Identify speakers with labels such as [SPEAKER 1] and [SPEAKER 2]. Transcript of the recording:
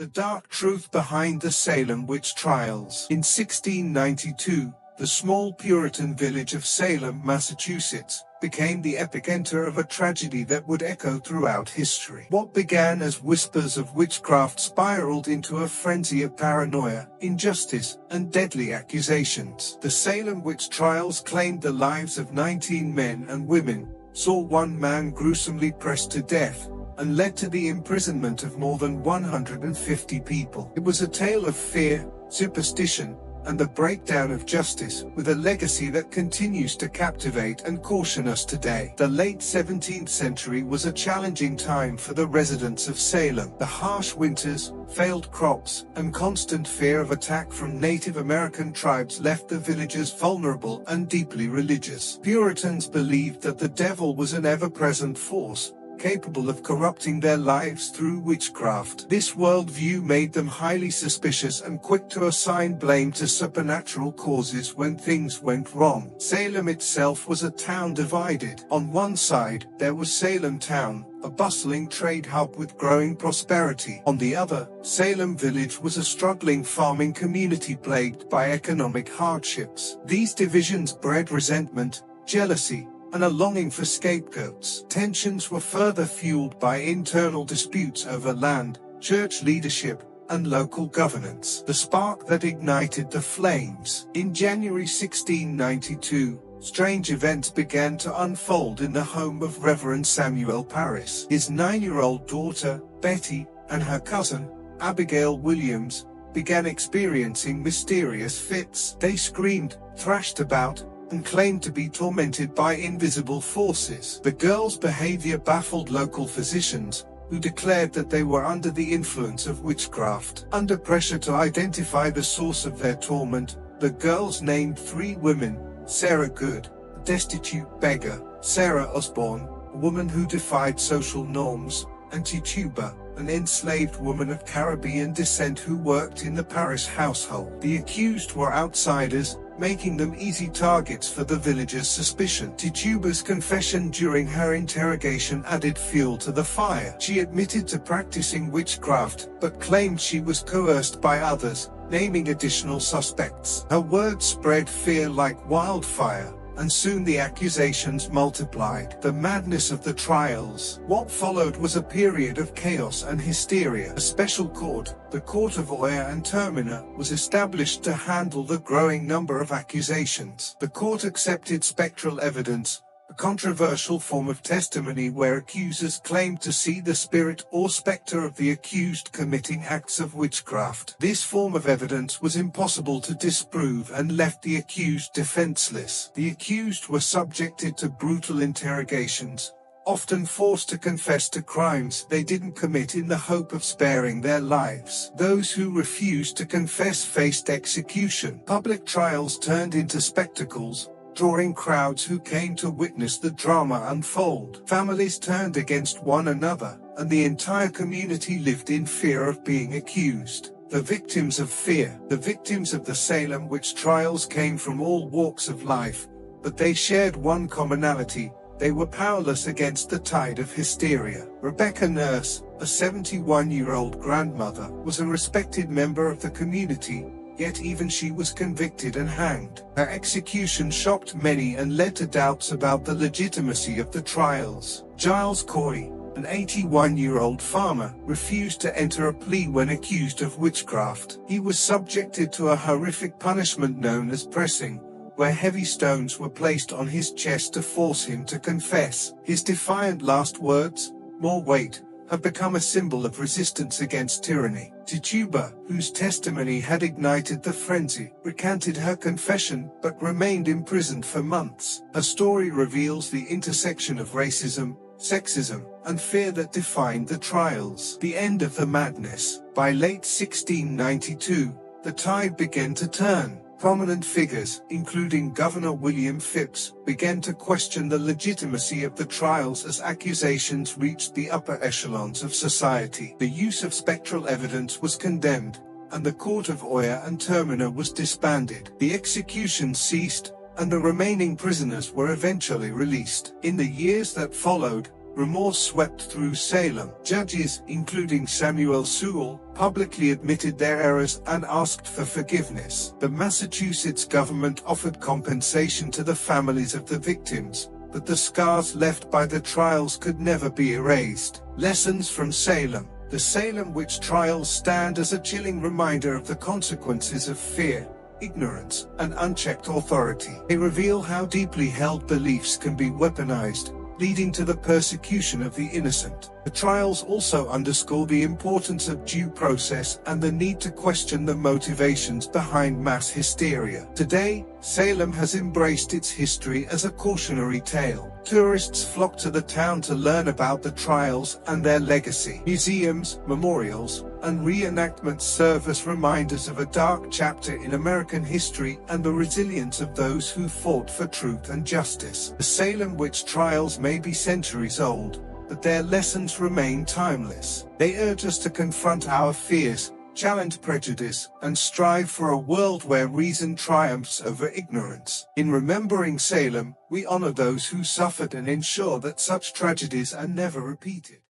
[SPEAKER 1] The dark truth behind the Salem Witch Trials. In 1692, the small Puritan village of Salem, Massachusetts, became the epicenter of a tragedy that would echo throughout history. What began as whispers of witchcraft spiraled into a frenzy of paranoia, injustice, and deadly accusations. The Salem Witch Trials claimed the lives of 19 men and women, saw one man gruesomely pressed to death, and led to the imprisonment of more than 150 people. It was a tale of fear, superstition, and the breakdown of justice, with a legacy that continues to captivate and caution us today. The late 17th century was a challenging time for the residents of Salem. The harsh winters, failed crops, and constant fear of attack from Native American tribes left the villagers vulnerable and deeply religious. Puritans believed that the devil was an ever-present force, capable of corrupting their lives through witchcraft. This worldview made them highly suspicious and quick to assign blame to supernatural causes when things went wrong. Salem itself was a town divided. On one side, there was Salem town, a bustling trade hub with growing prosperity. On the other, Salem village was a struggling farming community plagued by economic hardships. These divisions bred resentment, jealousy, and a longing for scapegoats. Tensions were further fueled by internal disputes over land, church leadership, and local governance. The spark that ignited the flames. In January 1692, strange events began to unfold in the home of Reverend Samuel Parris. His 9-year-old daughter, Betty, and her cousin, Abigail Williams, began experiencing mysterious fits. They screamed, thrashed about, and claimed to be tormented by invisible forces. The girls' behavior baffled local physicians, who declared that they were under the influence of witchcraft. Under pressure to identify the source of their torment, the girls named 3 women: Sarah Good, a destitute beggar; Sarah Osborne, a woman who defied social norms; and Tituba, an enslaved woman of Caribbean descent who worked in the Parris household. The accused were outsiders, making them easy targets for the villagers' suspicion. Tituba's confession during her interrogation added fuel to the fire. She admitted to practicing witchcraft, but claimed she was coerced by others, naming additional suspects. Her words spread fear like wildfire, and soon the accusations multiplied. The madness of the trials. What followed was a period of chaos and hysteria. A special court, the Court of Oyer and Terminer, was established to handle the growing number of accusations. The court accepted spectral evidence, a controversial form of testimony where accusers claimed to see the spirit or specter of the accused committing acts of witchcraft. This form of evidence was impossible to disprove and left the accused defenseless. The accused were subjected to brutal interrogations, often forced to confess to crimes they didn't commit in the hope of sparing their lives. Those who refused to confess faced execution. Public trials turned into spectacles, drawing crowds who came to witness the drama unfold. Families turned against one another, and the entire community lived in fear of being accused. The victims of fear. The victims of the Salem Witch Trials came from all walks of life, but they shared one commonality: they were powerless against the tide of hysteria. Rebecca Nurse, a 71-year-old grandmother, was a respected member of the community, yet even she was convicted and hanged. Her execution shocked many and led to doubts about the legitimacy of the trials. Giles Coy, an 81-year-old farmer, refused to enter a plea when accused of witchcraft. He was subjected to a horrific punishment known as pressing, where heavy stones were placed on his chest to force him to confess. His defiant last words, "More weight," have become a symbol of resistance against tyranny. Tituba, whose testimony had ignited the frenzy, recanted her confession but remained imprisoned for months. Her story reveals the intersection of racism, sexism, and fear that defined the trials. The end of the madness. By late 1692, the tide began to turn. Prominent figures, including Governor William Phips, began to question the legitimacy of the trials as accusations reached the upper echelons of society. The use of spectral evidence was condemned, and the Court of Oyer and Terminer was disbanded. The execution ceased, and the remaining prisoners were eventually released. In the years that followed, remorse swept through Salem. Judges, including Samuel Sewall, publicly admitted their errors and asked for forgiveness. The Massachusetts government offered compensation to the families of the victims, but the scars left by the trials could never be erased. Lessons from Salem. The Salem Witch Trials stand as a chilling reminder of the consequences of fear, ignorance, and unchecked authority. They reveal how deeply held beliefs can be weaponized, leading to the persecution of the innocent. The trials also underscore the importance of due process and the need to question the motivations behind mass hysteria. Today, Salem has embraced its history as a cautionary tale. Tourists flock to the town to learn about the trials and their legacy. Museums, memorials, and reenactments serve as reminders of a dark chapter in American history and the resilience of those who fought for truth and justice. The Salem Witch Trials may be centuries old, but their lessons remain timeless. They urge us to confront our fears, challenge prejudice, and strive for a world where reason triumphs over ignorance. In remembering Salem, we honor those who suffered and ensure that such tragedies are never repeated.